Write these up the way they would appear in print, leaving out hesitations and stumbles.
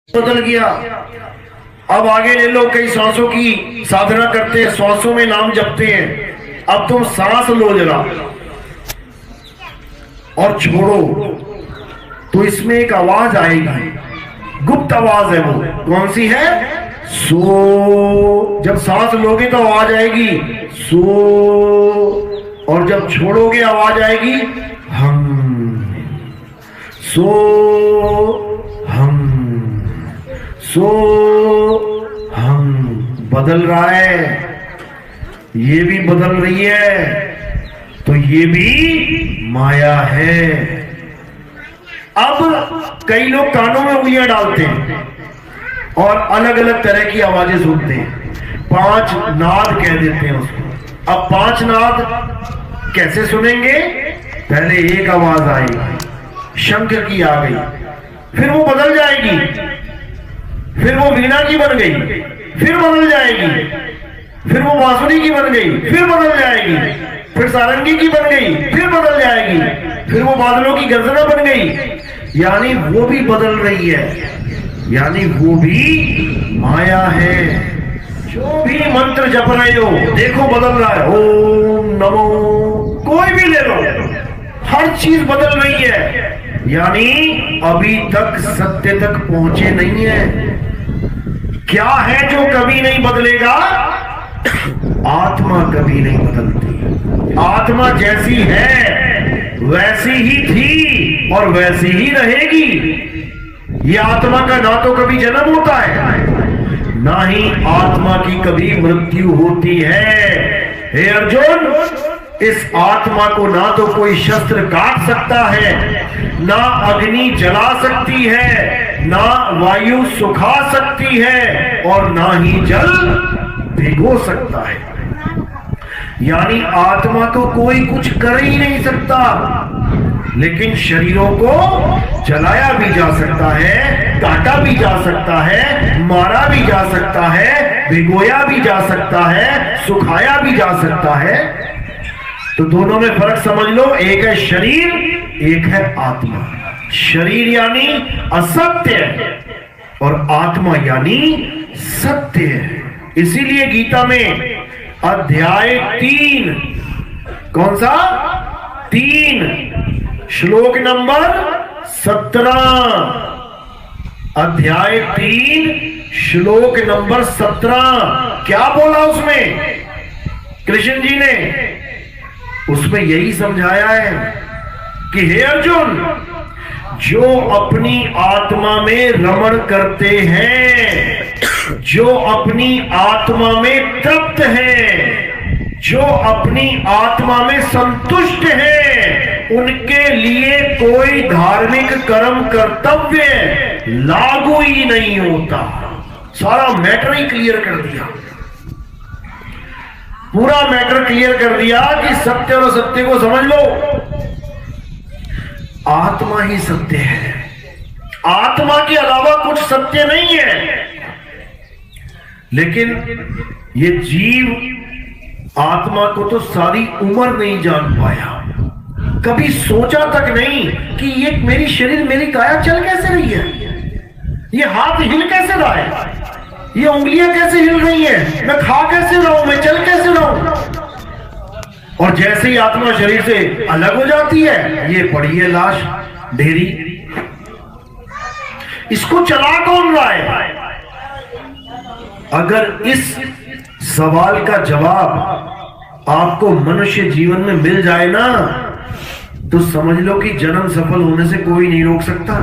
बदल गया। अब आगे ले लो, कई सांसों की साधना करते हैं, सांसों में नाम जपते हैं। अब तुम सांस लो जरा और छोड़ो तो इसमें एक आवाज आएगी, गुप्त आवाज है। वो कौन सी है? सो। जब सांस लोगे तो आवाज आएगी सो, और जब छोड़ोगे आवाज आएगी हम। सो हम, सो हम। बदल रहा है, ये भी बदल रही है, तो ये भी माया है। अब कई लोग कानों में उंगलियां डालते हैं और अलग अलग तरह की आवाजें सुनते हैं, 5 नाद कह देते हैं उसको। अब 5 नाद कैसे सुनेंगे? पहले एक आवाज आई, शंकर की आ गई, फिर वो बदल जाएगी, फिर वो वीणा की बन गई, फिर बदल जाएगी, फिर वो बांसुरी की बन गई, फिर बदल जाएगी, फिर सारंगी की बन गई, फिर बदल जाएगी, फिर वो बादलों की गर्जना बन गई। यानी वो भी बदल रही है, यानी वो भी माया है। जो भी मंत्र जप रहे हो देखो बदल रहा है। ओम नमो, कोई भी ले लो, हर चीज बदल रही है। यानी अभी तक सत्य तक पहुंचे नहीं है। क्या है जो कभी नहीं बदलेगा? आत्मा कभी नहीं बदलती। आत्मा जैसी है वैसी ही थी और वैसी ही रहेगी। ये आत्मा का ना तो कभी जन्म होता है, ना ही आत्मा की कभी मृत्यु होती है। हे अर्जुन, इस आत्मा को ना तो कोई शस्त्र काट सकता है, ना अग्नि जला सकती है, ना वायु सुखा सकती है, और ना ही जल भिगो सकता है। यानी आत्मा को कोई कुछ कर ही नहीं सकता। लेकिन शरीरों को जलाया भी जा सकता है, काटा भी जा सकता है, मारा भी जा सकता है, भिगोया भी जा सकता है, सुखाया भी जा सकता है। तो दोनों में फर्क समझ लो, एक है शरीर, एक है आत्मा। शरीर यानी असत्य और आत्मा यानी सत्य है। इसीलिए गीता में अध्याय 3, कौन सा? 3 श्लोक नंबर 17, अध्याय 3 श्लोक नंबर 17 क्या बोला उसमें कृष्ण जी ने? उसमें यही समझाया है कि हे अर्जुन, जो अपनी आत्मा में रमण करते हैं, जो अपनी आत्मा में तृप्त हैं, जो अपनी आत्मा में संतुष्ट हैं, उनके लिए कोई धार्मिक कर्म कर्तव्य लागू ही नहीं होता। सारा मैटर ही क्लियर कर दिया, पूरा मैटर क्लियर कर दिया कि सत्य और असत्य को समझ लो। आत्मा ही सत्य है, आत्मा के अलावा कुछ सत्य नहीं है। लेकिन ये जीव आत्मा को तो सारी उम्र नहीं जान पाया, कभी सोचा तक नहीं कि ये मेरी शरीर, मेरी काया चल कैसे रही है, ये हाथ हिल कैसे रहा है, ये उंगलियां कैसे हिल रही हैं, मैं खा कैसे रहा हूं, मैं चल कैसे रहा हूं। और जैसे ही आत्मा शरीर से अलग हो जाती है, ये पड़ी है लाश ढेरी। इसको चला कौन रहा है? अगर इस सवाल का जवाब आपको मनुष्य जीवन में मिल जाए ना, तो समझ लो कि जन्म सफल होने से कोई नहीं रोक सकता।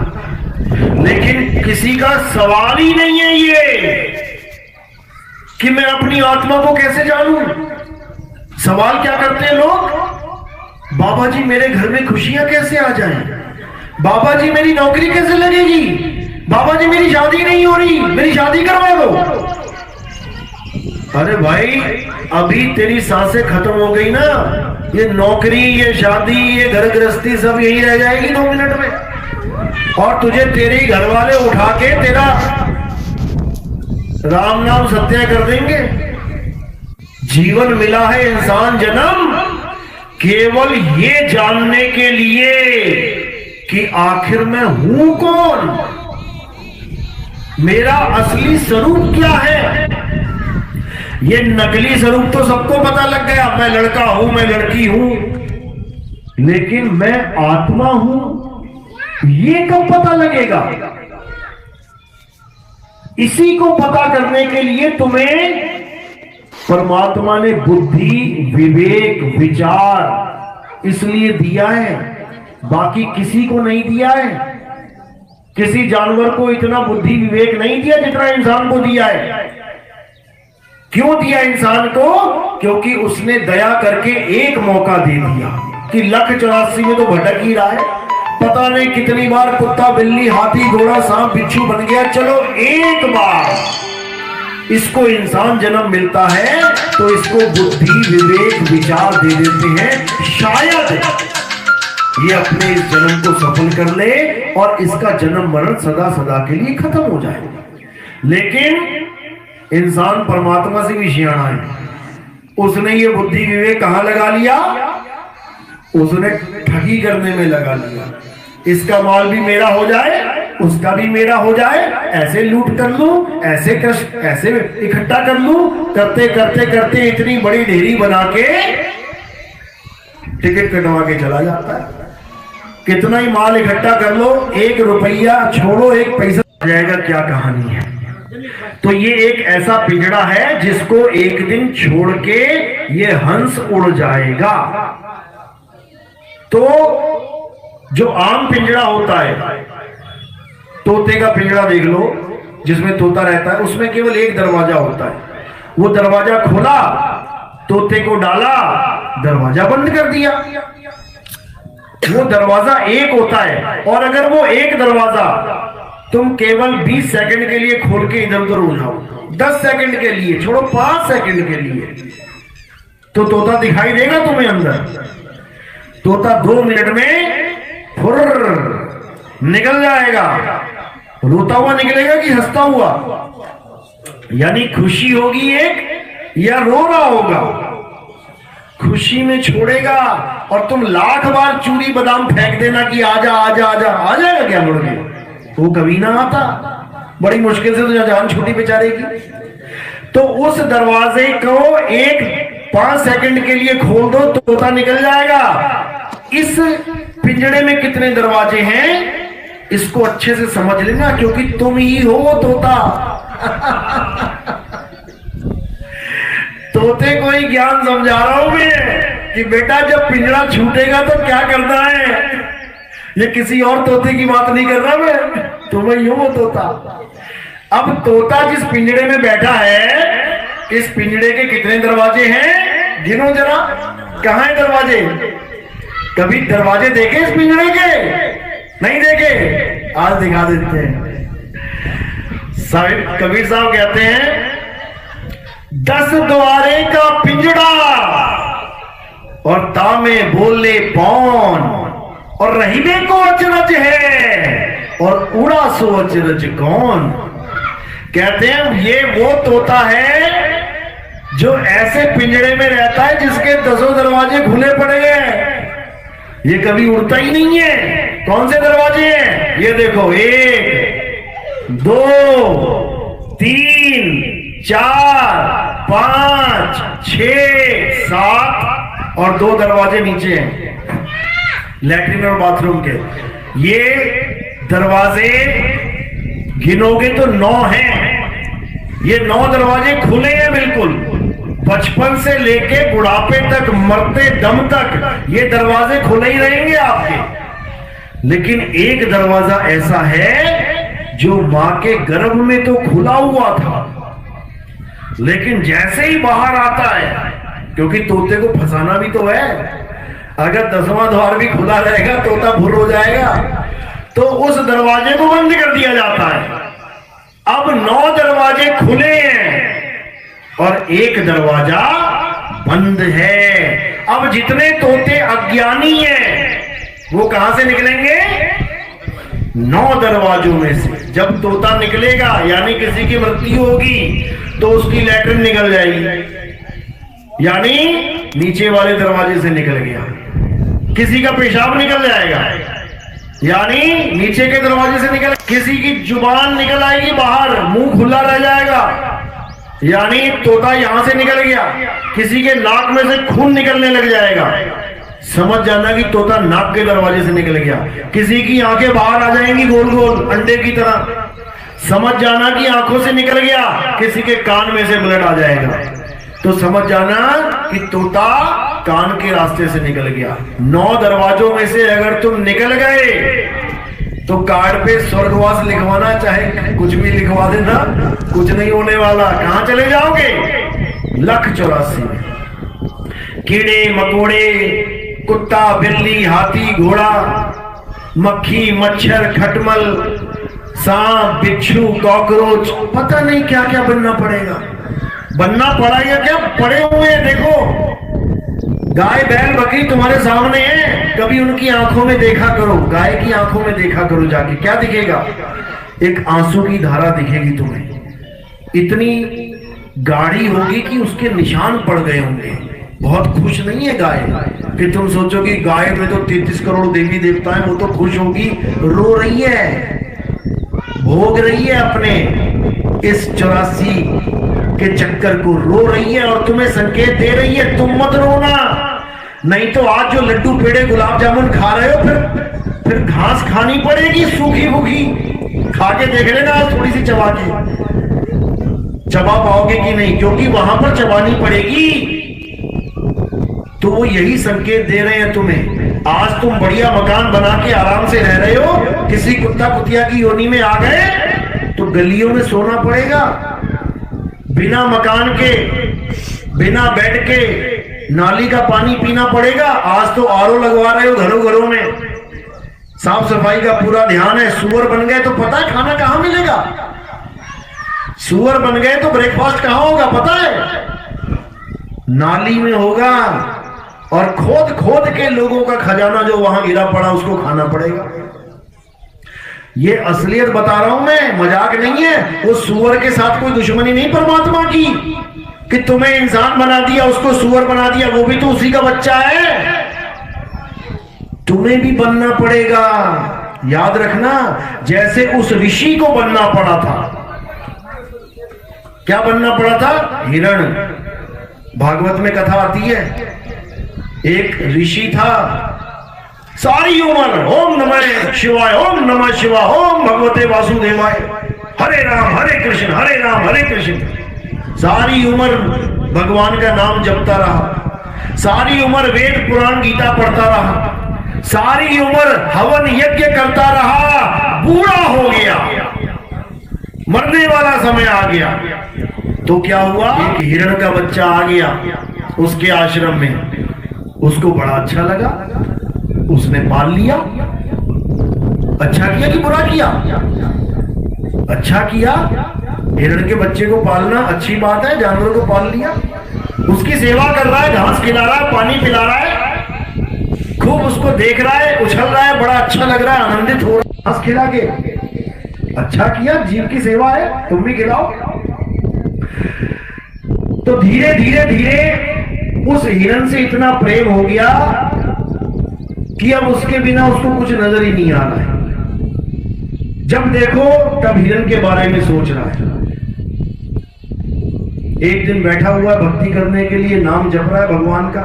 लेकिन किसी का सवाल ही नहीं है ये कि मैं अपनी आत्मा को कैसे जानूं। सवाल क्या करते हैं लोग? बाबा जी मेरे घर में खुशियां कैसे आ जाएं? बाबा जी मेरी नौकरी कैसे लगेगी? बाबा जी मेरी शादी नहीं हो रही, मेरी शादी करवा दो। अरे भाई, अभी तेरी सांसें खत्म हो गई ना, ये नौकरी, ये शादी, ये घर गृहस्थी सब यही रह जाएगी 2 मिनट में। और तुझे तेरे घर वाले उठा के तेरा राम नाम सत्य कर देंगे। जीवन मिला है इंसान जन्म केवल ये जानने के लिए कि आखिर मैं हूं कौन। मेरा असली स्वरूप क्या है। ये नकली स्वरूप तो सबको पता लग गया, मैं लड़का हूं, मैं लड़की हूं, लेकिन मैं आत्मा हूं, ये कब पता लगेगा। इसी को पता करने के लिए तुम्हें परमात्मा ने बुद्धि, विवेक, विचार इसलिए दिया है, बाकी किसी को नहीं दिया है। किसी जानवर को इतना बुद्धि विवेक नहीं दिया जितना इंसान को दिया है। क्यों दिया इंसान को? क्योंकि उसने दया करके एक मौका दे दिया कि 1,84 में तो भटक ही रहा है, पता नहीं कितनी बार कुत्ता, बिल्ली, हाथी, घोड़ा, सांप, बिच्छू बन गया, चलो एक बार इसको इंसान जन्म मिलता है तो इसको बुद्धि, विवेक, विचार दे देते हैं, शायद ये अपने इस जन्म को सफल कर ले और इसका जन्म मरण सदा सदा के लिए खत्म हो जाए। लेकिन इंसान परमात्मा से भी सियाना है, उसने ये बुद्धि विवेक कहां लगा लिया? उसने ठगी करने में लगा लिया। इसका माल भी मेरा हो जाए, उसका भी मेरा हो जाए, ऐसे लूट कर लूं, ऐसे कष्ट, ऐसे इकट्ठा कर लूं, करते करते करते इतनी बड़ी ढेरी बना के टिकट कटवा के चला जाता है। कितना ही माल इकट्ठा कर लो, 1 रुपया छोड़ो, 1 पैसा आ जाएगा, क्या कहानी है। तो ये एक ऐसा पिंजड़ा है जिसको एक दिन छोड़ के ये हंस उड़ जाएगा। तो जो आम पिंजड़ा होता है, तोते का पिंजड़ा देख लो, जिसमें तोता रहता है, उसमें केवल एक दरवाजा होता है। वो दरवाजा खोला, तोते को डाला, दरवाजा बंद कर दिया। वो दरवाजा एक होता है, और अगर वो एक दरवाजा तुम केवल 20 सेकंड के लिए खोल के इधर उधर उठाओ, 10 सेकंड के लिए छोड़ो, 5 सेकंड के लिए, तो तोता दिखाई देगा तुम्हें अंदर। तोता 2 मिनट में फुर्र निकल जाएगा। रोता हुआ निकलेगा कि हंसता हुआ? यानी खुशी होगी एक या रो रहा होगा। खुशी में छोड़ेगा, और तुम लाख बार चूरी बादाम फेंक देना कि आजा आजा आजा, आ जाएगा क्या मुड़ के? वो कभी ना आता, बड़ी मुश्किल से तो जान छूटी बेचारे की। तो उस दरवाजे को 5 सेकंड के लिए खोल दो, तोता निकल जाएगा। इस पिंजड़े में कितने दरवाजे हैं इसको अच्छे से समझ लेना, क्योंकि तुम ही हो वो तोता। तोते को ही ज्ञान समझा रहा हूं मैं कि बेटा जब पिंजड़ा छूटेगा तो क्या करना है। ये किसी और तोते की बात नहीं कर रहा मैं, तुम ही हो वो तोता। अब तोता जिस पिंजड़े में बैठा है, इस पिंजड़े के कितने दरवाजे हैं गिनो जरा। कहां है दरवाजे? कभी दरवाजे देखे इस पिंजड़े के? नहीं देखे, आज दिखा देते हैं। कबीर साहब कहते हैं 10 द्वारे का पिंजड़ा और तामे बोले पौन, और रहीबे को अचरज है और उड़ा सो अचरज कौन। कहते हैं ये वो तोता है जो ऐसे पिंजड़े में रहता है जिसके 10 दरवाजे खुले पड़े हैं, ये कभी उड़ता ही नहीं है। कौन से दरवाजे हैं? ये देखो, 1 2 3 4 5 6 7 और 2 दरवाजे नीचे हैं, लैट्रिन और बाथरूम के। ये दरवाजे गिनोगे तो 9 हैं। ये 9 दरवाजे खुले हैं बिल्कुल, बचपन से लेके बुढ़ापे तक, मरते दम तक ये दरवाजे खुले ही रहेंगे आपके। लेकिन एक दरवाजा ऐसा है जो मां के गर्भ में तो खुला हुआ था, लेकिन जैसे ही बाहर आता है, क्योंकि तोते को फंसाना भी तो है, अगर 10वां द्वार भी खुला रहेगा तोता भुर हो जाएगा, तो उस दरवाजे को बंद कर दिया जाता है। अब 9 दरवाजे खुले हैं और एक दरवाजा बंद है। अब जितने तोते अज्ञानी हैं वो कहां से निकलेंगे? 9 दरवाजों में से। जब तोता निकलेगा यानी किसी की मृत्यु होगी तो उसकी लैट्रिन निकल जाएगी, यानी नीचे वाले दरवाजे से निकल गया। किसी का पेशाब निकल जाएगा, यानी नीचे के दरवाजे से निकल, किसी की जुबान निकल आएगी बाहर, मुंह खुला रह जाएगा, यानी तोता यहां से निकल गया। किसी के नाक में से खून निकलने लग जाएगा, समझ जाना कि तोता नाक के दरवाजे से निकल गया। किसी की आंखें बाहर आ जाएंगी गोल गोल अंडे की तरह, समझ जाना कि आंखों से निकल गया। किसी के कान में से ब्लड आ जाएगा, तो समझ जाना कि तोता कान के रास्ते से निकल गया। 9 दरवाजों में से अगर तुम निकल गए तो कार्ड पे स्वर्गवास लिखवाना, चाहे कुछ भी लिखवा देना, कुछ नहीं होने वाला। कहां चले जाओगे? 1,84,000 में। कीड़े मकोड़े, कुत्ता बिल्ली हाथी घोड़ा, मक्खी मच्छर खटमल, सांप बिच्छू कॉकरोच, पता नहीं क्या क्या बनना पड़ेगा। बनना पड़ा या क्या पड़े हुए हैं। देखो गाय बैल बकरी तुम्हारे सामने है, कभी उनकी आंखों में देखा करो, गाय की आंखों में देखा करो जाके, क्या दिखेगा? एक आंसू की धारा दिखेगी तुम्हें, इतनी गाढ़ी होगी कि उसके निशान पड़ गए होंगे। बहुत खुश नहीं है गाय कि तुम सोचो कि गाय में तो 33 करोड़ देवी देवता है, वो तो खुश होगी, रो रही है, भोग रही है अपने इस 84 के चक्कर को, रो रही है और तुम्हें संकेत दे रही है तुम मत रोना, नहीं तो आज जो लड्डू पेड़े गुलाब जामुन खा रहे हो फिर घास खानी पड़ेगी सूखी भूखी। खा के देख लेना आज थोड़ी सी चबा के, चबा पाओगे कि नहीं, क्योंकि वहां पर चबानी पड़ेगी। तो वो यही संकेत दे रहे हैं तुम्हें। आज तुम बढ़िया मकान बना के आराम से रह रहे हो, किसी कुत्ता कुतिया की योनि में आ गए तो गलियों में सोना पड़ेगा, बिना मकान के बिना बेड के नाली का पानी पीना पड़ेगा। आज तो आरओ लगवा रहे हो घरों घरों में, साफ सफाई का पूरा ध्यान है। सुअर बन गए तो पता है खाना कहां मिलेगा, सुअर बन गए तो ब्रेकफास्ट कहां होगा पता है? नाली में होगा, और खोद खोद के लोगों का खजाना जो वहां गिरा पड़ा उसको खाना पड़ेगा। ये असलियत बता रहा हूं मैं, मजाक नहीं है। वो सुअर के साथ कोई दुश्मनी नहीं परमात्मा की कि तुम्हें इंसान बना दिया उसको सुअर बना दिया, वो भी तो उसी का बच्चा है। तुम्हें भी बनना पड़ेगा, याद रखना, जैसे उस ऋषि को बनना पड़ा था। क्या बनना पड़ा था? हिरण। भागवत में कथा आती है, एक ऋषि था, सारी उम्र ओम नमः शिवाय ओम नमः शिवाय ओम भगवते वासुदेवाय, हरे राम हरे कृष्ण, सारी उम्र भगवान का नाम जपता रहा, सारी उम्र वेद पुराण गीता पढ़ता रहा, सारी उम्र हवन यज्ञ करता रहा, बूढ़ा हो गया, मरने वाला समय आ गया। तो क्या हुआ? एक हिरण का बच्चा आ गया उसके आश्रम में, उसको बड़ा अच्छा लगा, उसने पाल लिया। अच्छा किया कि बुरा किया? अच्छा किया। हिरण के बच्चे को पालना अच्छी बात है, जानवरों को पाल लिया, उसकी सेवा कर रहा है, घास खिला रहा है, पानी पिला रहा है, खूब उसको देख रहा है, उछल रहा है, बड़ा अच्छा लग रहा है, आनंदित हो रहा है घास खिला के। अच्छा किया, जीव की सेवा है, तुम भी खिलाओ। तो धीरे धीरे धीरे उस हिरण से इतना प्रेम हो गया कि अब उसके बिना उसको कुछ नजर ही नहीं आ रहा है। जब देखो तब हिरण के बारे में सोच रहा है। एक दिन बैठा हुआ भक्ति करने के लिए, नाम जप रहा है भगवान का,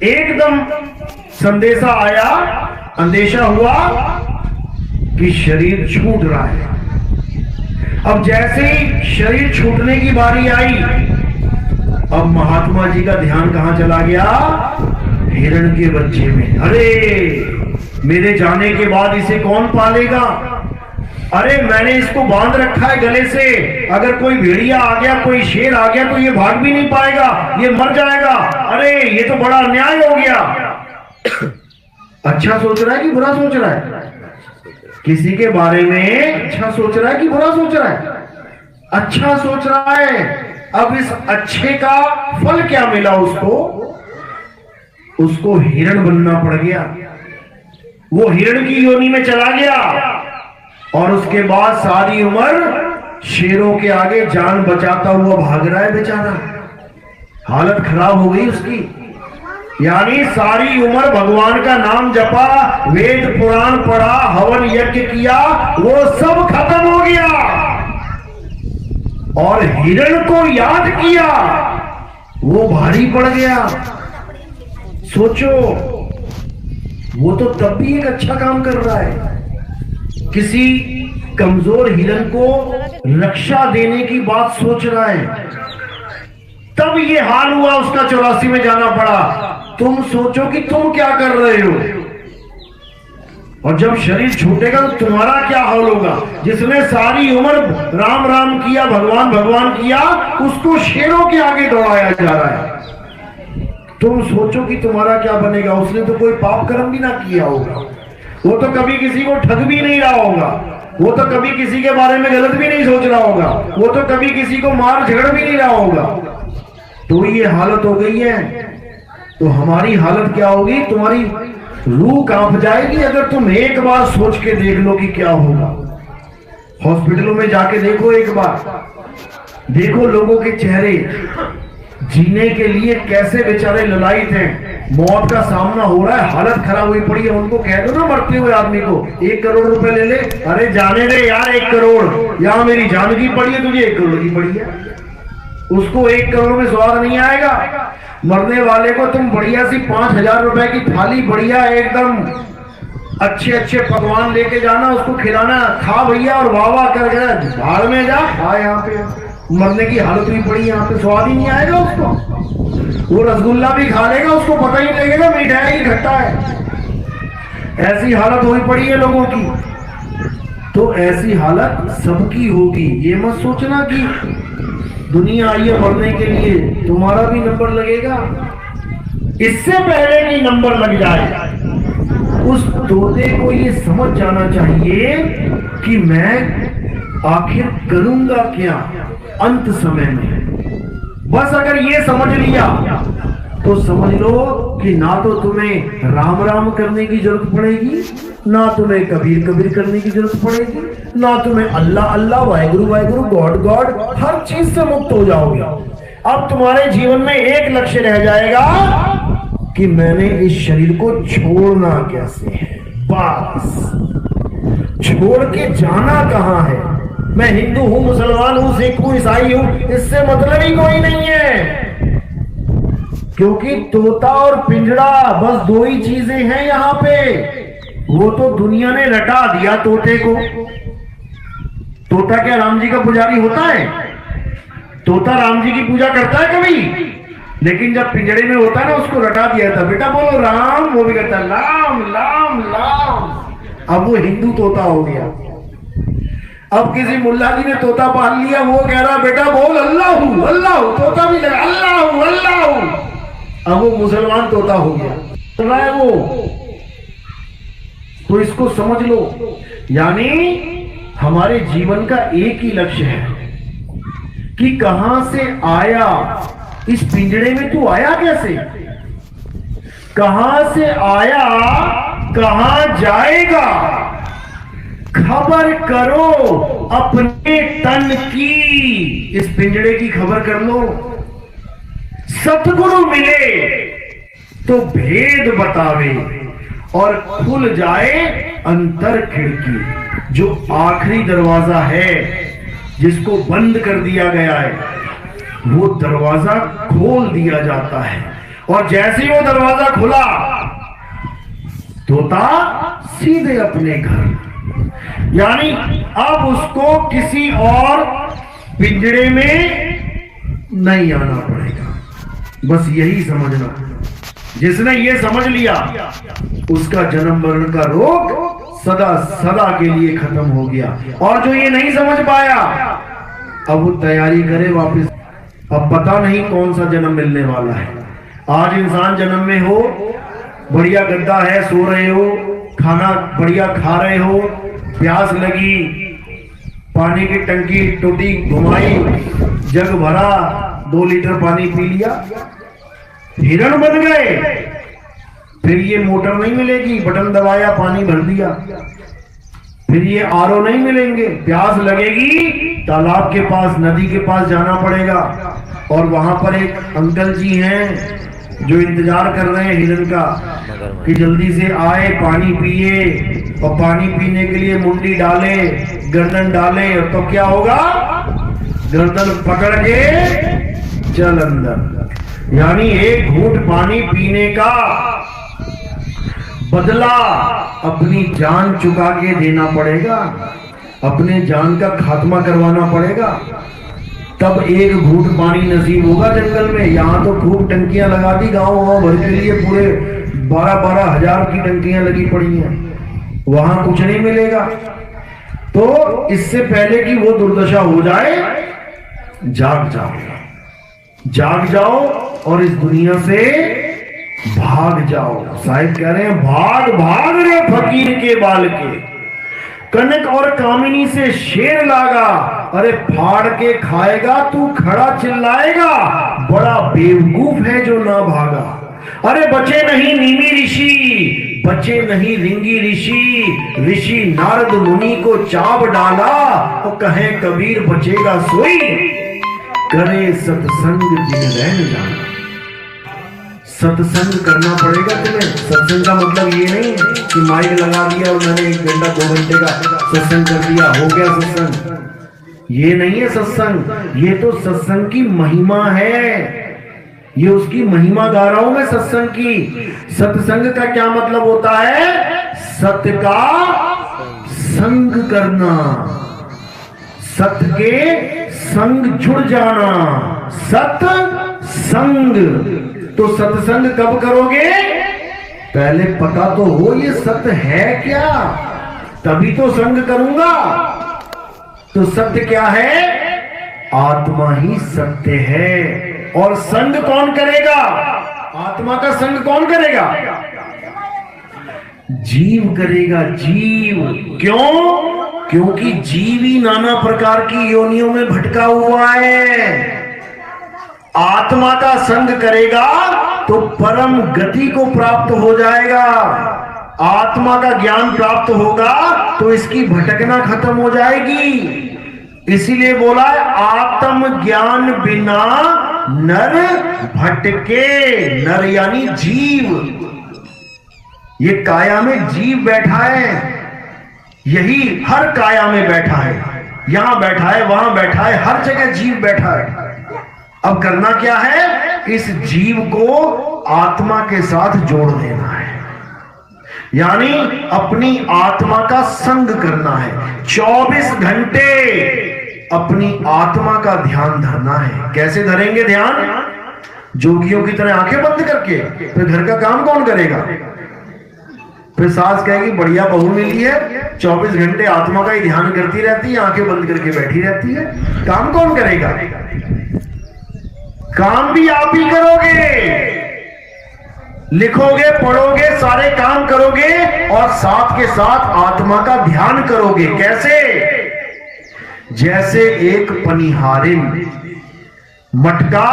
एकदम संदेशा आया, अंदेशा हुआ कि शरीर छूट रहा है। अब जैसे ही शरीर छूटने की बारी आई, अब महात्मा जी का ध्यान कहां चला गया? हिरण के बच्चे में। अरे मेरे जाने के बाद इसे कौन पालेगा? अरे मैंने इसको बांध रखा है गले से, अगर कोई भेड़िया आ गया, कोई शेर आ गया तो ये भाग भी नहीं पाएगा, ये मर जाएगा। अरे ये तो बड़ा अन्याय हो गया। अच्छा सोच रहा है कि बुरा सोच रहा है? किसी के बारे में अच्छा सोच रहा है कि बुरा सोच रहा है? अच्छा सोच रहा है। अब इस अच्छे का फल क्या मिला उसको? उसको हिरण बनना पड़ गया। वो हिरण की योनि में चला गया और उसके बाद सारी उम्र शेरों के आगे जान बचाता हुआ भाग रहा है बेचारा। हालत खराब हो गई उसकी। यानी सारी उम्र भगवान का नाम जपा, वेद पुराण पढ़ा, हवन यज्ञ किया, वो सब खत्म हो गया और हिरण को याद किया, वो भारी पड़ गया। सोचो, वो तो तब भी एक अच्छा काम कर रहा है, किसी कमजोर हिरण को रक्षा देने की बात सोच रहा है, तब ये हाल हुआ उसका 84 में जाना पड़ा। तुम सोचो कि तुम क्या कर रहे हो, और जब शरीर छूटेगा तो तुम्हारा क्या हाल होगा। जिसने सारी उम्र राम राम किया, भगवान भगवान किया, उसको शेरों के आगे दौड़ाया जा रहा है। तुम सोचो कि तुम्हारा क्या बनेगा। उसने तो कोई पाप कर्म भी ना किया होगा, वो तो कभी किसी को ठग भी नहीं रहा होगा, वो तो कभी किसी के बारे में गलत भी नहीं सोच रहा होगा, वो तो कभी किसी को मार झगड़ भी नहीं रहा होगा। तो ये हालत हो गई है, तो हमारी हालत क्या होगी। तुम्हारी रूह कांप जाएगी अगर तुम एक बार सोच के देख लो कि क्या होगा। हॉस्पिटलों में जाके देखो, एक बार देखो लोगों के चेहरे, जीने के लिए कैसे बेचारे ललायित हैं। मौत का सामना हो रहा है, हालत खराब हुई पड़ी है। उनको कह दो ना मरते हुए आदमी को 1 करोड़ रुपए ले ले, अरे जाने दे यार 1 करोड़, यहां मेरी जान की पड़ी है, तुझे 1 करोड़ की पड़ी है। उसको 1 करोड़ में स्वाद नहीं आएगा। मरने वाले को तुम बढ़िया सी 5,000 रुपए की थाली, बढ़िया एकदम अच्छे अच्छे पकवान लेके जाना, उसको खिलाना, खा भैया और वाह वाह कर गया, भाड़ में जा खा। यहाँ पे मरने की हालत हुई पड़ी, यहाँ पे स्वाद ही नहीं आएगा उसको। वो रसगुल्ला भी खा लेगा, उसको पता ही नहीं लगेगा मिठाई की खट्टा है। ऐसी हालत हुई पड़ी है लोगों की। तो ऐसी हालत सबकी होगी। ये मत सोचना कि दुनिया आई है मरने के लिए, तुम्हारा भी नंबर लगेगा। इससे पहले कि नंबर लग जाए, उस तोते को ये समझ जाना चाहिए कि मैं आखिर करूंगा क्या अंत समय में। बस अगर ये समझ लिया तो समझ लो कि ना तो तुम्हें राम राम करने की जरूरत पड़ेगी, ना तुम्हें कबीर कबीर करने की जरूरत पड़ेगी, ना तुम्हें अल्लाह अल्लाह, वाहेगुरु वाहेगुरु, गॉड गॉड, हर चीज से मुक्त हो जाओगे। अब तुम्हारे जीवन में एक लक्ष्य रह जाएगा कि मैंने इस शरीर को छोड़ना कैसे है। बस छोड़ के जाना कहां है। मैं हिंदू हूं, मुसलमान हूं, सिख हूं, ईसाई हूं, इससे मतलब ही कोई नहीं है। क्योंकि तोता और पिंजड़ा बस 2 ही चीजें हैं यहां पे। वो तो दुनिया ने रटा दिया तोते को। तोता क्या राम जी का पुजारी होता है? तोता राम जी की पूजा करता है कभी? लेकिन जब पिंजड़े में होता है ना, उसको रटा दिया था, बेटा बोलो राम, वो भी कहता लाम लाम लाम। अब वो हिंदू तोता हो गया। अब किसी मुल्ला जी ने तोता पाल लिया, वो कह रहा बेटा बोल अल्लाह हूं अल्लाह हूं, तोता भी लगा अल्लाह हूं अल्लाह हूं। अब वो मुसलमान तोता हो गया, सुन रहा है वो। तो इसको समझ लो, यानी हमारे जीवन का एक ही लक्ष्य है कि कहां से आया। इस पिंजड़े में तू आया कैसे, कहां से आया, कहां जाएगा, खबर करो अपने तन की। इस पिंजड़े की खबर कर लो। सतगुरु मिले तो भेद बतावे और खुल जाए अंतर खिड़की। जो आखिरी दरवाजा है, जिसको बंद कर दिया गया है, वो दरवाजा खोल दिया जाता है। और जैसे ही वो दरवाजा खुला, तोता सीधे अपने घर। यानी अब उसको किसी और पिंजरे में नहीं आना पड़ेगा। बस यही समझना। जिसने ये समझ लिया, उसका जन्म मरण का रोग सदा सदा के लिए खत्म हो गया। और जो ये नहीं समझ पाया, अब वो तैयारी करे वापस। अब पता नहीं कौन सा जन्म मिलने वाला है। आज इंसान जन्म में हो, बढ़िया गद्दा है, सो रहे हो, खाना बढ़िया खा रहे हो, प्यास लगी, पानी की टंकी टूटी घुमाई, जग भरा, 2 लीटर पानी पी लिया, हिरण बन गए। फिर ये मोटर नहीं मिलेगी, बटन दबाया पानी भर दिया। फिर ये आरओ नहीं मिलेंगे, प्यास लगेगी, तालाब के पास, नदी के पास जाना पड़ेगा। और वहां पर एक अंकल जी हैं, जो इंतजार कर रहे हैं हिरन का कि जल्दी से आए, पानी पिए, और पानी पीने के लिए मुंडी डाले, गर्दन डाले, तो क्या होगा? गर्दन पकड़ के चल अंदर। यानी एक घूंट पानी पीने का बदला अपनी जान चुका के देना पड़ेगा, अपने जान का खात्मा करवाना पड़ेगा, तब एक घूंट पानी नसीब होगा जंगल में। यहाँ तो खूब टंकियां लगा दी, गांव भर के लिए पूरे 12-12 हजार की टंकियां लगी पड़ी हैं, वहां कुछ नहीं मिलेगा। तो इससे पहले कि वो दुर्दशा हो जाए, जाग जाओ, जाग जाओ और इस दुनिया से भाग जाओ। साहिब कह रहे हैं, भाग भाग रे फकीर के बाल के, कनक और कामिनी से शेर लागा, अरे फाड़ के खाएगा तू खड़ा चिल्लाएगा, बड़ा बेवकूफ है जो ना भागा। अरे बचे नहीं नीमी ऋषि, बचे नहीं रिंगी ऋषि, ऋषि नारद मुनि को चाप डाला, तो कहे कबीर बचेगा सोई, करे सत्संग दिन रहन जाना। सत्संग करना पड़ेगा तुम्हें। सत्संग का मतलब ये नहीं कि माइक लगा दिया और मैंने 1 घंटा 2 घंटे का सत्संग कर दिया, हो गया सत्संग। ये नहीं है सत्संग, ये तो सत्संग की महिमा है, ये उसकी महिमा गा रहा हूं मैं सत्संग की। सत्संग का क्या मतलब होता है? सत्य का संग करना, सत्य के संग जुड़ जाना, सत्संग। तो सत्संग कब करोगे? पहले पता तो हो ये सत्य है क्या, तभी तो संग करूंगा। तो सत्य क्या है? आत्मा ही सत्य है। और संग कौन करेगा? आत्मा का संग कौन करेगा? जीव करेगा, जीव। क्यों? क्योंकि जीव ही नाना प्रकार की योनियों में भटका हुआ है। आत्मा का संग करेगा तो परम गति को प्राप्त हो जाएगा। आत्मा का ज्ञान प्राप्त होगा तो इसकी भटकना खत्म हो जाएगी। इसीलिए बोला है, आत्म ज्ञान बिना नर भटके। नर यानी जीव। ये काया में जीव बैठा है, यही हर काया में बैठा है, यहां बैठा है, वहां बैठा है, हर जगह जीव बैठा है। अब करना क्या है? इस जीव को आत्मा के साथ जोड़ देना है, यानी अपनी आत्मा का संग करना है। 24 घंटे अपनी आत्मा का ध्यान धरना है। कैसे धरेंगे ध्यान? जोगियों की तरह आंखें बंद करके। फिर घर का काम कौन करेगा? फिर सास कहेगी बढ़िया बहू मिली है, 24 घंटे आत्मा का ही ध्यान करती रहती है, आंखें बंद करके बैठी रहती है। काम कौन करेगा? काम भी आप ही करोगे, लिखोगे, पढ़ोगे, सारे काम करोगे और साथ के साथ आत्मा का ध्यान करोगे। कैसे? जैसे एक पनिहारिन मटका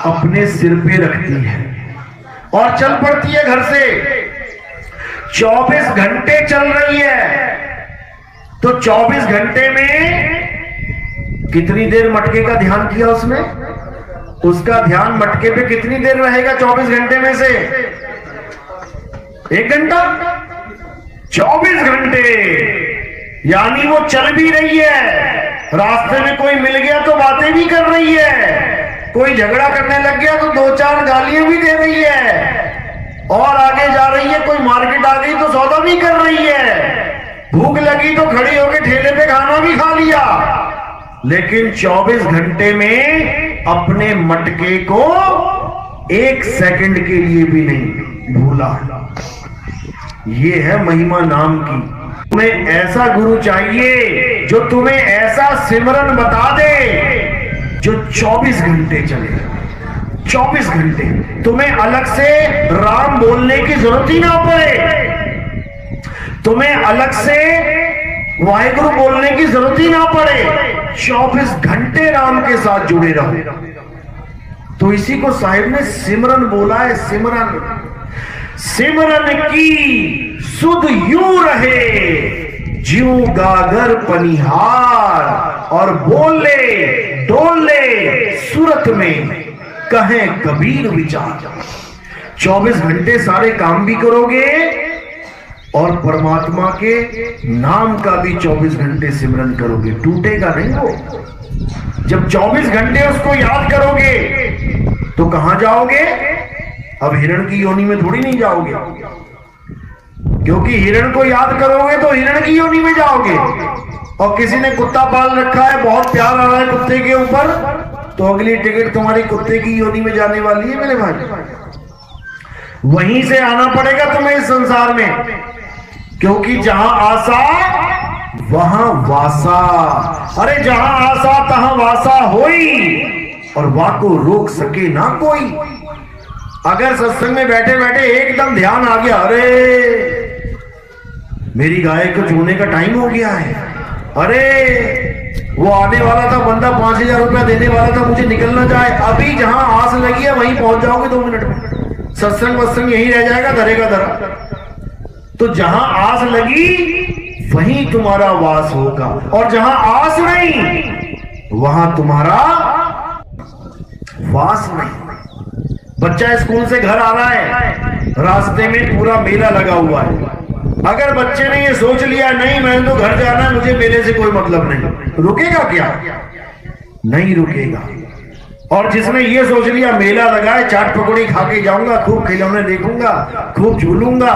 अपने सिर पे रखती है और चल पड़ती है घर से, 24 घंटे चल रही है, तो 24 घंटे में कितनी देर मटके का ध्यान किया उसने? उसका ध्यान मटके पे कितनी देर रहेगा 24 घंटे में से? 1 घंटा। 24 घंटे यानी वो चल भी रही है, रास्ते में कोई मिल गया तो बातें भी कर रही है, कोई झगड़ा करने लग गया तो 2-4 गालियां भी दे रही है, और आगे जा रही है, कोई मार्केट आ गई तो सौदा भी कर रही है, भूख लगी तो खड़ी होकर ठेले पे खाना भी खा लिया। लेकिन 24 घंटे में अपने मटके को 1 सेकंड के लिए भी नहीं भूला। ये है महिमा नाम की। तुम्हें ऐसा गुरु चाहिए जो तुम्हें ऐसा सिमरन बता दे जो 24 घंटे चले। 24 घंटे तुम्हें अलग से राम बोलने की जरूरत ही ना पड़े, तुम्हें अलग से वाहिगुरु बोलने की जरूरत ही ना पड़े, 24 घंटे राम के साथ जुड़े रहो। तो इसी को साहिब ने सिमरन बोला है। सिमरन, सिमरन की सुध यूं रहे ज्यों गागर पनिहार, और बोले डोले सूरत में कहे कबीर विचार। 24 घंटे सारे काम भी करोगे और परमात्मा के नाम का भी 24 घंटे सिमरन करोगे, टूटेगा नहीं वो। जब 24 घंटे उसको याद करोगे तो कहां जाओगे? अब हिरण की योनि में थोड़ी नहीं जाओगे, क्योंकि हिरण को याद करोगे तो हिरण की योनि में जाओगे। और किसी ने कुत्ता पाल रखा है, बहुत प्यार आ रहा है कुत्ते के ऊपर, तो अगली टिकट तुम्हारी कुत्ते की योनि में जाने वाली है मेरे भाई। वहीं से आना पड़ेगा तुम्हें इस संसार में, क्योंकि जहां आशा वहां वासा। अरे जहां आशा तहां वासा होई, और वाको रोक सके ना कोई। अगर सत्संग में बैठे बैठे एकदम ध्यान आ गया, अरे मेरी गाय को छूने का टाइम हो गया है, अरे वो आने वाला था बंदा 5,000 रुपया देने वाला था, मुझे निकलना जाए, अभी जहां आस लगी है वहीं पहुंच जाओगे 2 मिनट में। सत्संग वत्संग यही रह जाएगा, धरेगा धरा। तो जहां आस लगी वहीं तुम्हारा वास होगा, और जहां आस नहीं वहां तुम्हारा वास नहीं। बच्चा स्कूल से घर आ रहा है, रास्ते में पूरा मेला लगा हुआ है। अगर बच्चे ने ये सोच लिया नहीं मैंने तो घर जाना है, मुझे मेले से कोई मतलब नहीं, रुकेगा क्या? नहीं रुकेगा। और जिसने ये सोच लिया मेला लगा है, चाट पकौड़ी खा के जाऊंगा, खूब खिलौने देखूंगा, खूब झूलूंगा,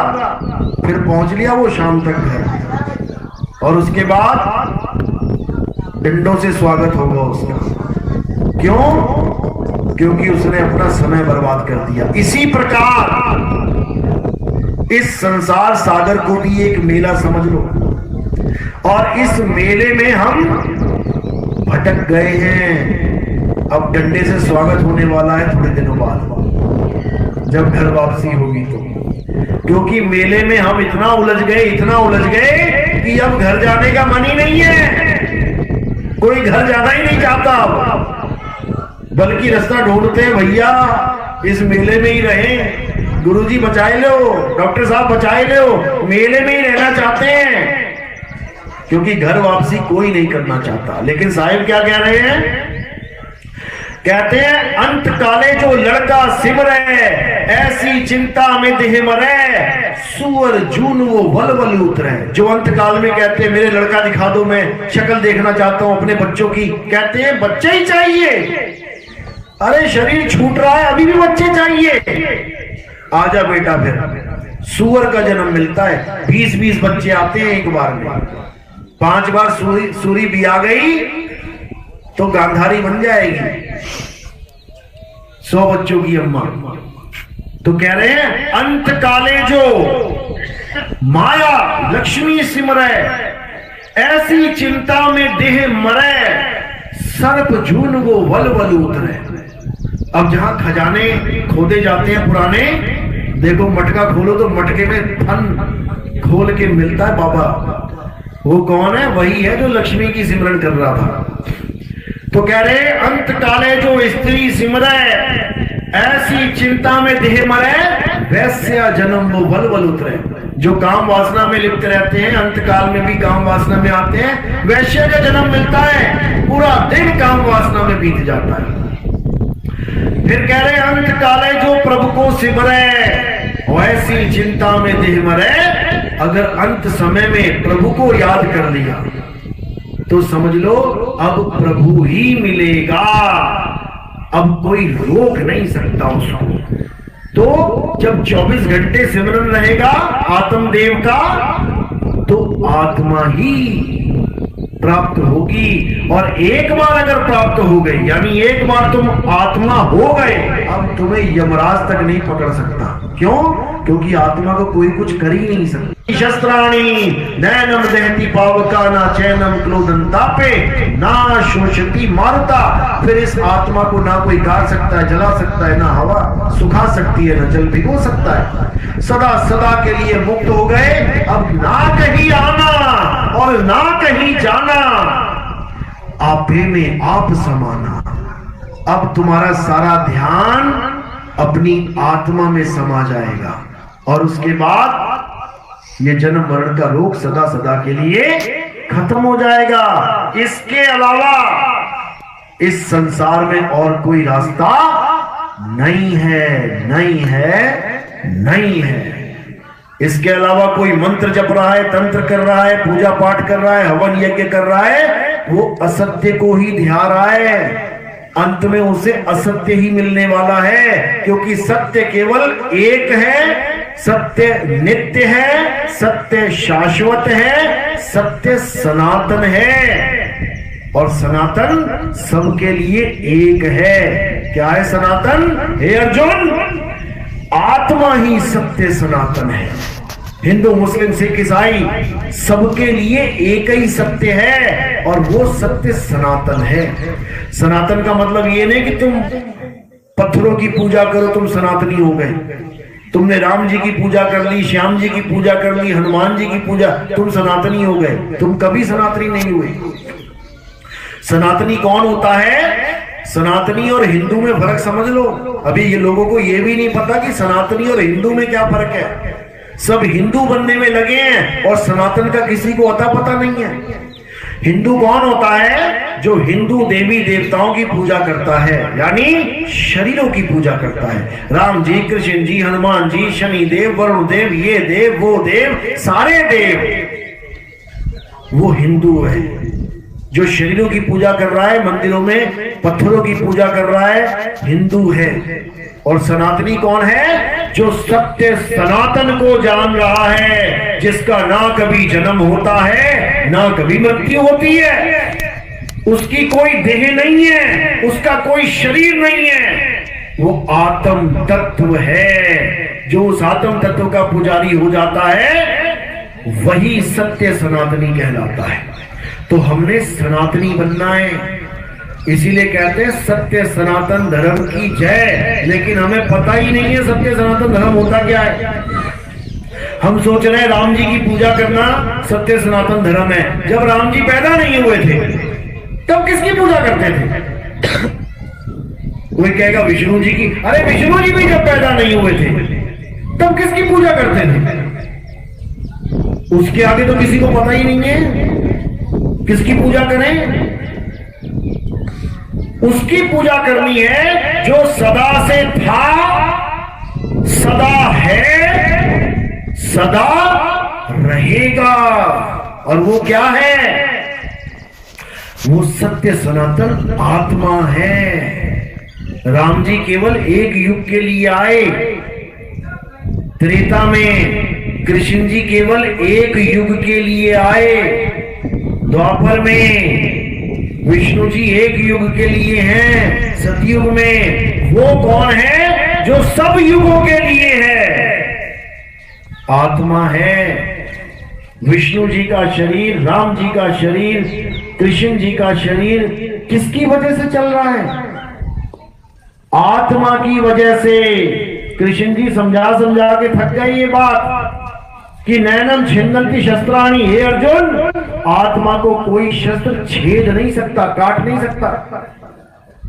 फिर पहुंच लिया वो शाम तक घर, और उसके बाद डंडों से स्वागत होगा उसका। क्यों? क्योंकि उसने अपना समय बर्बाद कर दिया। इसी प्रकार इस संसार सागर को भी एक मेला समझ लो, और इस मेले में हम भटक गए हैं। अब डंडे से स्वागत होने वाला है थोड़े दिनों बाद, जब घर वापसी होगी तो, क्योंकि मेले में हम इतना उलझ गए कि अब घर जाने का मन ही नहीं है। कोई घर जाना ही नहीं चाहता, बल्कि रास्ता ढूंढते हैं, भैया इस मेले में ही रहे, गुरुजी बचाए लो, डॉक्टर साहब बचाए लो, मेले में ही रहना चाहते हैं, क्योंकि घर वापसी कोई नहीं करना चाहता। लेकिन साहिब क्या कह रहे हैं? कहते हैं अंत काले जो लड़का सिमरे, ऐसी चिंता में देह मरे, सुअर जून वो वल वल उतरे। जो अंत काल में कहते हैं मेरे लड़का दिखा दो, मैं शक्ल देखना चाहता हूं अपने बच्चों की, कहते हैं बच्चे ही चाहिए। अरे शरीर छूट रहा है, अभी भी बच्चे चाहिए। आजा बेटा, फिर सुअर का जन्म मिलता है, 20-20 बच्चे आते हैं एक बार में। 5 बार सूरी भी आ गई तो गांधारी बन जाएगी, 100 बच्चों की अम्मा। तो कह रहे हैं अंत काले जो माया लक्ष्मी सिमरे, ऐसी चिंता में देह मरे, सर्प झून वो वल वल उतरे। अब जहां खजाने खोदे जाते हैं पुराने, देखो मटका खोलो तो मटके में फन खोल के मिलता है बाबा। वो कौन है? वही है जो लक्ष्मी की सिमरन कर रहा था। तो कह रहे अंत काले जो स्त्री सिमरे, ऐसी चिंता में देह मरे, वैश्या जन्म वो वल वल उतरे। जो काम वासना में लिप्त रहते हैं अंत काल में भी काम वासना में आते हैं, वैश्य का जन्म मिलता है, पूरा दिन काम वासना में बीत जाता है। फिर कह रहे अंत काले जो प्रभु को सिमरे, वैसी चिंता में देह मरे। अगर अंत समय में प्रभु को याद कर लिया तो समझ लो अब प्रभु ही मिलेगा, अब कोई रोक नहीं सकता उसको। तो जब 24 घंटे सिमरन रहेगा आत्मदेव का, तो आत्मा ही प्राप्त होगी। और एक बार अगर प्राप्त हो गई, यानी एक बार तुम आत्मा हो गए, अब तुम्हें यमराज तक नहीं पकड़ सकता। क्यों? क्योंकि आत्मा को कोई कुछ कर ही नहीं सकता। शस्त्राणी नैनम दहती पावका, ना चैनम क्लोदंतापे, ना शोषती मारुता। फिर इस आत्मा को ना कोई गाड़ सकता है, जला सकता है, ना हवा सुखा सकती है, ना जल भिगो सकता है। सदा सदा के लिए मुक्त हो गए, अब ना कहीं आना और ना कहीं जाना, आपे में आप समाना। अब तुम्हारा सारा ध्यान अपनी आत्मा में समा जाएगा, और उसके बाद ये जन्म मरण का रोग सदा सदा के लिए खत्म हो जाएगा। इसके अलावा इस संसार में और कोई रास्ता नहीं है, नहीं है, नहीं है। इसके अलावा कोई मंत्र जप रहा है, तंत्र कर रहा है, पूजा पाठ कर रहा है, हवन यज्ञ कर रहा है, वो असत्य को ही ध्या रहा है। अंत में उसे असत्य ही मिलने वाला है, क्योंकि सत्य केवल एक है, सत्य नित्य है, सत्य शाश्वत है, सत्य सनातन है। और सनातन सबके लिए एक है। क्या है सनातन? हे अर्जुन, आत्मा ही सत्य सनातन है। हिंदू मुस्लिम सिख ईसाई सबके लिए एक ही सत्य है, और वो सत्य सनातन है। सनातन का मतलब ये नहीं कि तुम पत्थरों की पूजा करो तुम सनातनी हो गए, तुमने राम जी की पूजा कर ली, श्याम जी की पूजा कर ली, हनुमान जी की पूजा, तुम सनातनी हो गए। तुम कभी सनातनी नहीं हुए। सनातनी कौन होता है? सनातनी और हिंदू में फर्क समझ लो। अभी ये लोगों को ये भी नहीं पता कि सनातनी और हिंदू में क्या फर्क है। सब हिंदू बनने में लगे हैं और सनातन का किसी को अता पता नहीं है। हिंदू कौन होता है? जो हिंदू देवी देवताओं की पूजा करता है, यानी शरीरों की पूजा करता है। राम जी, कृष्ण जी, हनुमान जी, शनि देव, वरुण देव, ये देव, वो देव, सारे देव, वो हिंदू है। जो शरीरों की पूजा कर रहा है, मंदिरों में पत्थरों की पूजा कर रहा है, हिंदू है। और सनातनी कौन है? जो सत्य सनातन को जान रहा है, जिसका ना कभी जन्म होता है ना कभी मृत्यु होती है, उसकी कोई देह नहीं है, उसका कोई शरीर नहीं है, वो आत्म तत्व है। जो उस आत्म तत्व का पुजारी हो जाता है वही सत्य सनातनी कहलाता है। तो हमने सनातनी बनना है, इसीलिए कहते हैं सत्य सनातन धर्म की जय। लेकिन हमें पता ही नहीं है सत्य सनातन धर्म होता क्या है। हम सोच रहे हैं राम जी की पूजा करना सत्य सनातन धर्म है। जब राम जी पैदा नहीं हुए थे तब किसकी पूजा करते थे? कोई कहेगा विष्णु जी की। अरे विष्णु जी भी जब पैदा नहीं हुए थे तब किसकी पूजा करते थे? उसके आगे तो किसी को पता ही नहीं है किसकी पूजा करें। उसकी पूजा करनी है जो सदा से था, सदा है, सदा रहेगा। और वो क्या है? वो सत्य सनातन आत्मा है। राम जी केवल एक युग के लिए आए त्रेता में, कृष्ण जी केवल एक युग के लिए आए द्वापर में, विष्णु जी एक युग के लिए हैं सतयुग में। वो कौन है? जो सब युगों के लिए है, आत्मा है। विष्णु जी का शरीर, राम जी का शरीर, कृष्ण जी का शरीर किसकी वजह से चल रहा है? आत्मा की वजह से। कृष्ण जी समझा समझा के थक गए ये बात कि नैनम छिन्नन्ति शस्त्राणि। हे अर्जुन, आत्मा को कोई शस्त्र छेद नहीं सकता, काट नहीं सकता।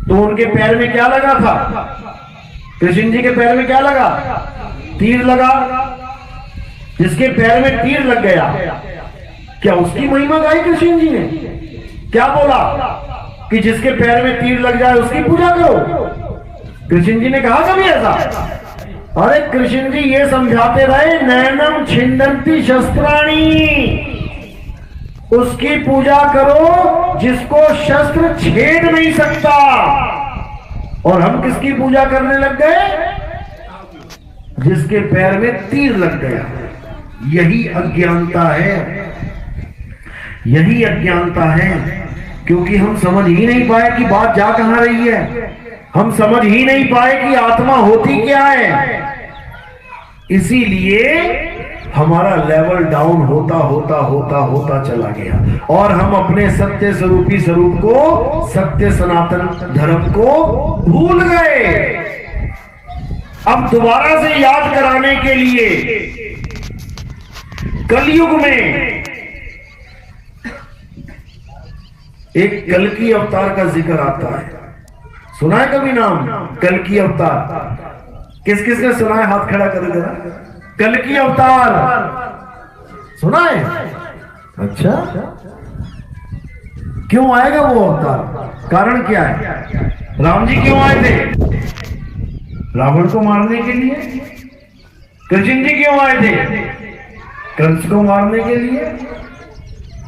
तो उनके पैर में क्या लगा था? कृष्ण जी के पैर में क्या लगा? तीर लगा। जिसके पैर में तीर लग गया, क्या उसकी महिमा गाई कृष्ण जी ने? क्या बोला कि जिसके पैर में तीर लग जाए उसकी पूजा करो? कृष्ण जी ने कहा कभी ऐसा? अरे कृष्ण जी ये समझाते रहे नैनम छिन्नन्ति शस्त्राणि, उसकी पूजा करो जिसको शस्त्र छेद नहीं सकता। और हम किसकी पूजा करने लग गए? जिसके पैर में तीर लग गया। यही अज्ञानता है, यही अज्ञानता है। क्योंकि हम समझ ही नहीं पाए कि बात जा कहां रही है। हम समझ ही नहीं पाए कि आत्मा होती क्या है। इसीलिए हमारा लेवल डाउन होता होता होता होता चला गया और हम अपने सत्य स्वरूपी स्वरूप को, सत्य सनातन धर्म को भूल गए। अब दोबारा से याद कराने के लिए कलयुग में एक कल्कि अवतार का जिक्र आता है। सुना है कभी नाम कल्कि अवतार? किस किस ने सुना है? हाथ खड़ा करो जरा। कल्कि अवतार सुना है? अच्छा, क्यों आएगा वो अवतार? कारण क्या है? राम जी क्यों आए थे? रावण को मारने के लिए? कृष्ण जी क्यों आए थे? कंस को मारने के लिए।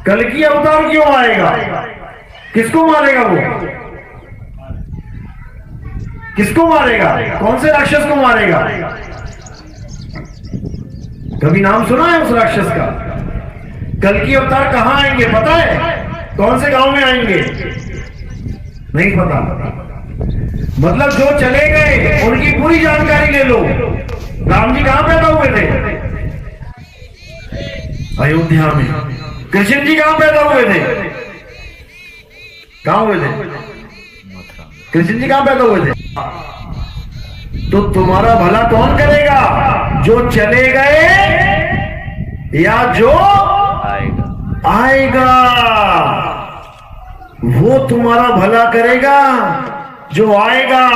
कल की अवतार क्यों आएगा? किसको मारेगा वो? किसको मारेगा? कौन से राक्षस को मारेगा? कभी नाम सुना है उस राक्षस का? कल की अवतार कहां आएंगे पता है? कौन से गांव में आएंगे? नहीं पता। मतलब जो चले गए उनकी पूरी जानकारी ले लो। राम जी कहां पैदा हुए थे? अयोध्या में। कृष्ण जी कहां पैदा हुए थे? कहां हुए थे? कृष्ण जी कहां पैदा हुए थे? तो तुम्हारा भला कौन करेगा? जो चले गए या जो आएगा? वो तुम्हारा भला करेगा। जो आएगा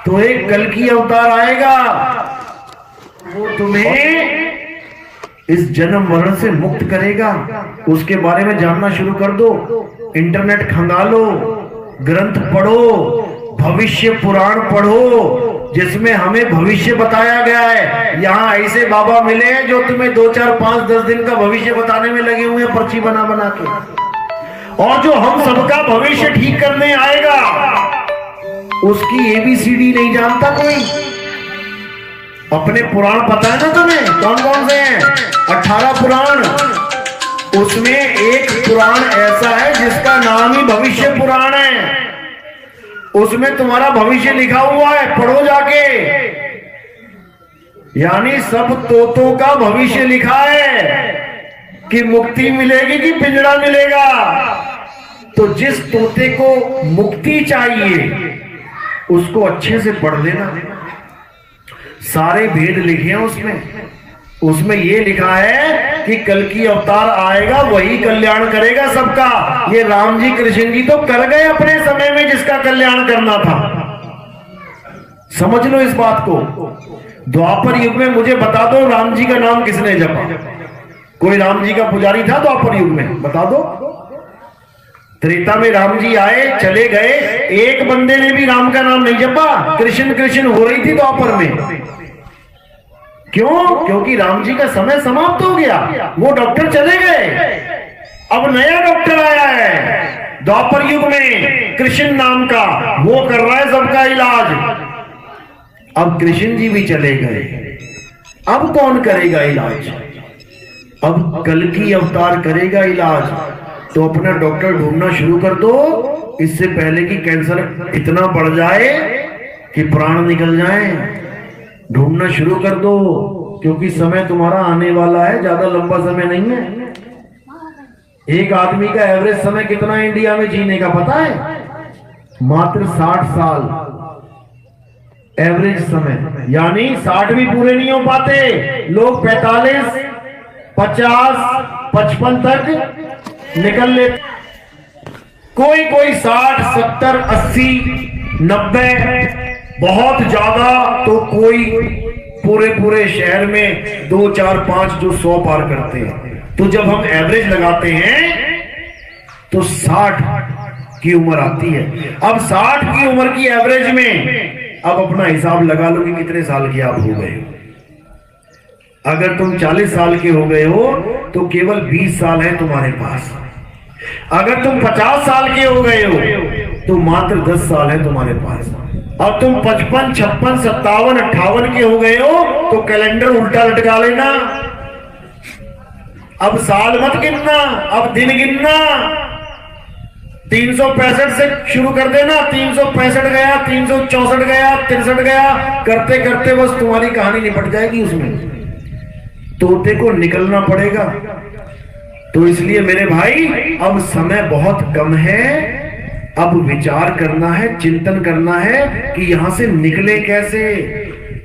तो एक कल की अवतार आएगा, वो तुम्हें इस जन्म मरण से मुक्त करेगा। उसके बारे में जानना शुरू कर दो। इंटरनेट खंगालो, ग्रंथ पढ़ो, भविष्य पुराण पढ़ो, जिसमें हमें भविष्य बताया गया है। यहाँ ऐसे बाबा मिले हैं जो तुम्हें 2, 4, 5, 10 दिन का भविष्य बताने में लगे हुए हैं, पर्ची बना बना के। और जो हम सबका भविष्य ठीक करने आएगा, उसकी ABCD नहीं जानता कोई। अपने पुराण पता है ना तुम्हें? कौन कौन से हैं? 18 पुराण। उसमें एक पुराण ऐसा है जिसका नाम ही भविष्य पुराण है। उसमें तुम्हारा भविष्य लिखा हुआ है, पढ़ो जाके। यानी सब तोतों का भविष्य लिखा है कि मुक्ति मिलेगी कि पिंजड़ा मिलेगा। तो जिस तोते को मुक्ति चाहिए उसको अच्छे से पढ़ लेना। सारे भेद लिखे हैं उसमें। उसमें ये लिखा है कि कल की अवतार आएगा, वही कल्याण करेगा सबका। ये राम जी कृष्ण जी तो कर गए अपने समय में जिसका कल्याण करना था। समझ लो इस बात को। द्वापर युग में मुझे बता दो राम जी का नाम किसने जपा? कोई राम जी का पुजारी था द्वापर युग में? बता दो। त्रेता में राम जी आए, चले गए, एक बंदे ने भी राम का नाम नहीं जपा। कृष्ण कृष्ण हो रही थी द्वापर में। क्यों? क्योंकि राम जी का समय समाप्त हो गया। वो डॉक्टर चले गए, अब नया डॉक्टर आया है द्वापर युग में, कृष्ण नाम का। वो कर रहा है सबका इलाज। अब कृष्ण जी भी चले गए, अब कौन करेगा इलाज? अब कल की अवतार करेगा इलाज। तो अपना डॉक्टर ढूंढना शुरू कर दो, इससे पहले कि कैंसर इतना बढ़ जाए कि प्राण निकल जाए। ढूंढना शुरू कर दो, क्योंकि समय तुम्हारा आने वाला है, ज्यादा लंबा समय नहीं है। एक आदमी का एवरेज समय कितना है इंडिया में जीने का पता है? मात्र 60 साल एवरेज समय। यानी 60 भी पूरे नहीं हो पाते लोग। 45, 50, 55 तक निकल ले। कोई कोई 60, 70, 80, 90, बहुत ज्यादा तो कोई पूरे पूरे शहर में 2, 4, 5 जो 100 पार करते हैं। तो जब हम एवरेज लगाते हैं तो 60 की उम्र आती है। अब 60 की उम्र की एवरेज में अब अपना हिसाब लगा लो कि कितने साल के आप हो गए हो। अगर तुम 40 साल के हो गए हो तो केवल 20 साल है तुम्हारे पास। अगर तुम 50 साल के हो गए हो तो मात्र 10 साल है तुम्हारे पास। अब तुम 55, 56, 57, 58 के हो गए हो तो कैलेंडर उल्टा लटका लेना। अब साल मत गिनना, अब दिन गिनना। 365 से शुरू कर देना। 365 गया, 364 गया, 63 गया, करते करते बस तुम्हारी कहानी निपट जाएगी। उसमें तोते को निकलना पड़ेगा। तो इसलिए मेरे भाई अब समय बहुत कम है। अब विचार करना है, चिंतन करना है कि यहां से निकले कैसे।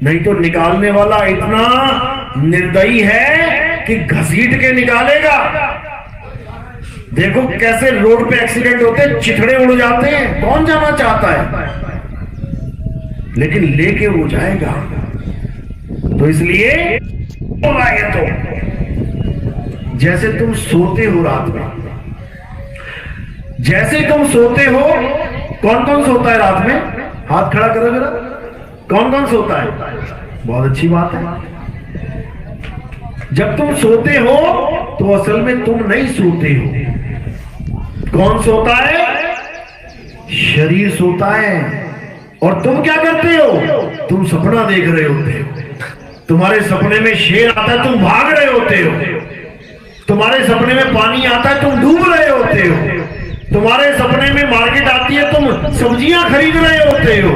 नहीं तो निकालने वाला इतना निर्दयी है कि घसीट के निकालेगा। देखो कैसे रोड पे एक्सीडेंट होते हैं, चिथड़े उड़ जाते हैं। कौन जाना चाहता है? लेकिन लेके वो जाएगा। तो इसलिए तो जैसे तुम सोते हो रात में, जैसे तुम सोते हो, कौन कौन सोता है रात में? हाथ खड़ा करो जरा। कौन कौन सोता है? बहुत अच्छी बात है। जब तुम सोते हो तो असल में तुम नहीं सोते हो। कौन सोता है? शरीर सोता है। और तुम क्या करते हो? तुम सपना देख रहे होते हो। तुम्हारे सपने में शेर आता है, तुम भाग रहे होते हो। तुम्हारे सपने में पानी आता है, तुम डूब रहे होते हो। तुम्हारे सपने में मार्केट आती है, तुम सब्जियां खरीद रहे होते हो।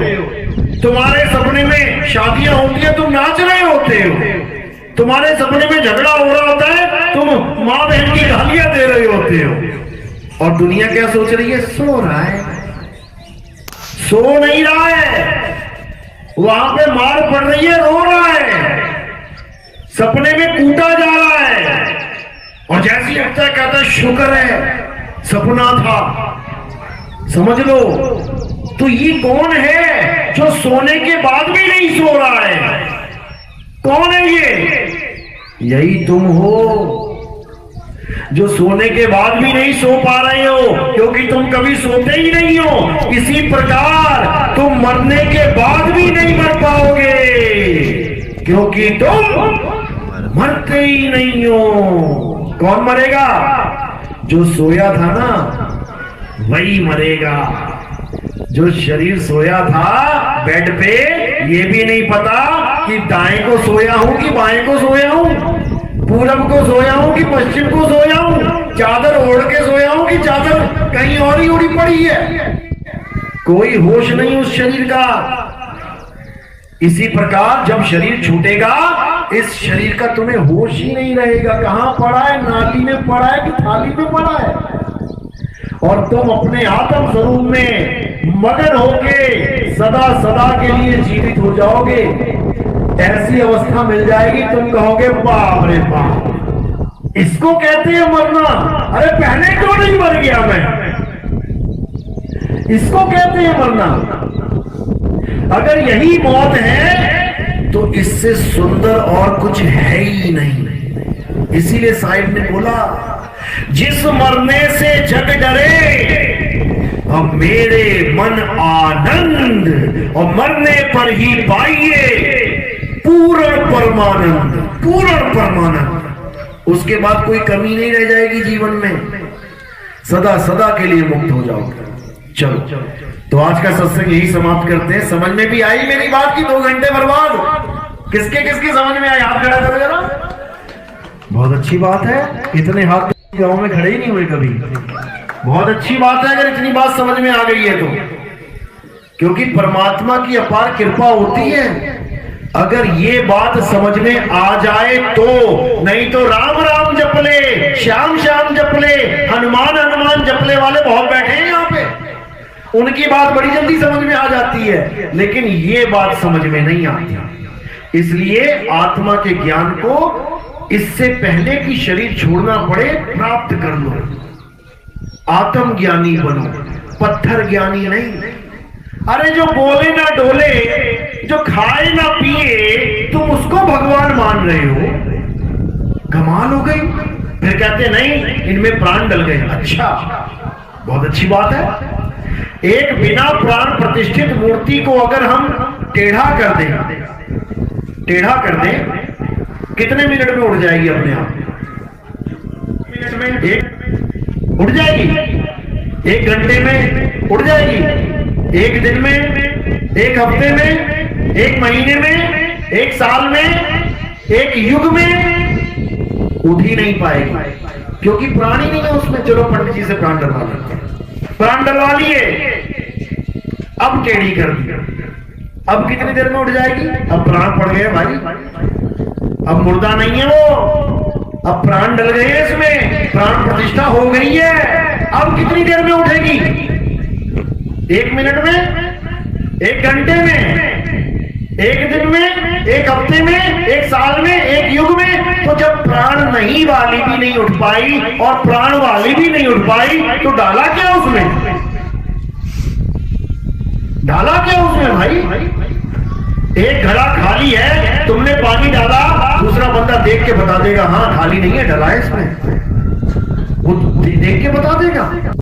तुम्हारे सपने में शादियां होती है, तुम नाच रहे होते हो। तुम्हारे सपने में झगड़ा हो रहा होता है, तुम माँ बहन की गालियां दे रहे होते हो। और दुनिया क्या सोच रही है? सो रहा है। सो नहीं रहा है, वहां पे मार पड़ रही है, रो रहा है, सपने में कूटा जा रहा है। और जैसी लगता है कहता है शुक्र है सपना था। समझ लो। तो ये कौन है जो सोने के बाद भी नहीं सो रहा है? कौन है ये? यही तुम हो जो सोने के बाद भी नहीं सो पा रहे हो, क्योंकि तुम कभी सोते ही नहीं हो। इसी प्रकार तुम मरने के बाद भी नहीं मर पाओगे, क्योंकि तुम मरते ही नहीं हो। कौन मरेगा? जो सोया था ना, वही मरेगा। जो शरीर सोया था बेड पे, ये भी नहीं पता कि दाएं को सोया हूं कि बाएं को सोया हूं, पूरब को सोया हूं कि पश्चिम को सोया हूं, चादर ओढ़ के सोया हूं कि चादर कहीं और ही उड़ी पड़ी है। कोई होश नहीं उस शरीर का। इसी प्रकार जब शरीर छूटेगा, इस शरीर का तुम्हें होश ही नहीं रहेगा। कहां पड़ा है? नाली में पड़ा है कि थाली में पड़ा है? और तुम अपने आत्म स्वरूप में मगन होके सदा सदा के लिए जीवित हो जाओगे। ऐसी अवस्था मिल जाएगी, तुम कहोगे बाप रे बाप, इसको कहते हैं मरना। अरे पहले क्यों नहीं मर गया मैं? इसको कहते हैं मरना। अगर यही मौत है तो इससे सुंदर और कुछ है ही नहीं। इसीलिए साहिब ने बोला, जिस मरने से जग डरे अब मेरे मन आनंद, और मरने पर ही पाइए पूर्ण परमानंद। पूर्ण परमानंद। उसके बाद कोई कमी नहीं रह जाएगी जीवन में, सदा सदा के लिए मुक्त हो जाओगे। चलो तो आज का सत्संग यही समाप्त करते हैं। समझ में भी आई मेरी बात की? 2 घंटे बर्बाद। किसके किसके समझ में आई? हाथ खड़ा करो जरा। बहुत अच्छी बात है। इतने हाथ गांव में खड़े ही नहीं हुए कभी। बहुत अच्छी बात है अगर इतनी बात समझ में आ गई है तो, क्योंकि परमात्मा की अपार कृपा होती है अगर ये बात समझ में आ जाए तो। नहीं तो राम राम जप ले, श्याम श्याम जप ले, हनुमान हनुमान जपले वाले बहुत बैठे हैं यहाँ पे। उनकी बात बड़ी जल्दी समझ में आ जाती है, लेकिन ये बात समझ में नहीं आती। इसलिए आत्मा के ज्ञान को इससे पहले कि शरीर छोड़ना पड़े प्राप्त कर लो। आत्म ज्ञानी बनो, पत्थर ज्ञानी नहीं। अरे जो बोले ना डोले, जो खाए ना पिए, तुम उसको भगवान मान रहे हो। कमाल हो गई। फिर कहते नहीं इनमें प्राण डल गए। अच्छा, बहुत अच्छी बात है। एक बिना प्राण प्रतिष्ठित मूर्ति को अगर हम टेढ़ा कर दें, कितने मिनट में उड़ जाएगी अपने आप? मिनट में एक उड़ जाएगी, 1 घंटे में उड़ जाएगी, 1 दिन में, 1 हफ्ते में, 1 महीने में, 1 साल में, 1 युग में उठ ही नहीं पाएगी, क्योंकि प्राण ही नहीं है उसमें। चलो पंडित जी से प्राण डलवा लेते हैं। प्राण डलवा लिए, अब टेढ़ी कर दी, अब कितनी देर में उठ जाएगी? अब प्राण पड़ गए भाई, अब मुर्दा नहीं है वो, अब प्राण डल गए इसमें, प्राण प्रतिष्ठा हो गई है। अब कितनी देर में उठेगी? 1 मिनट में, 1 घंटे में, 1 दिन में, 1 हफ्ते में, 1 साल में, 1 युग में। तो जब प्राण नहीं वाली भी नहीं उठ पाई और प्राण वाली भी नहीं उठ पाई, तो डाला क्या उसमें? डाला क्या उसमें भाई? एक घड़ा खाली है, तुमने पानी डाला, दूसरा बंदा देख के बता देगा हाँ खाली नहीं है, डला है इसमें। वो देख के बता देगा।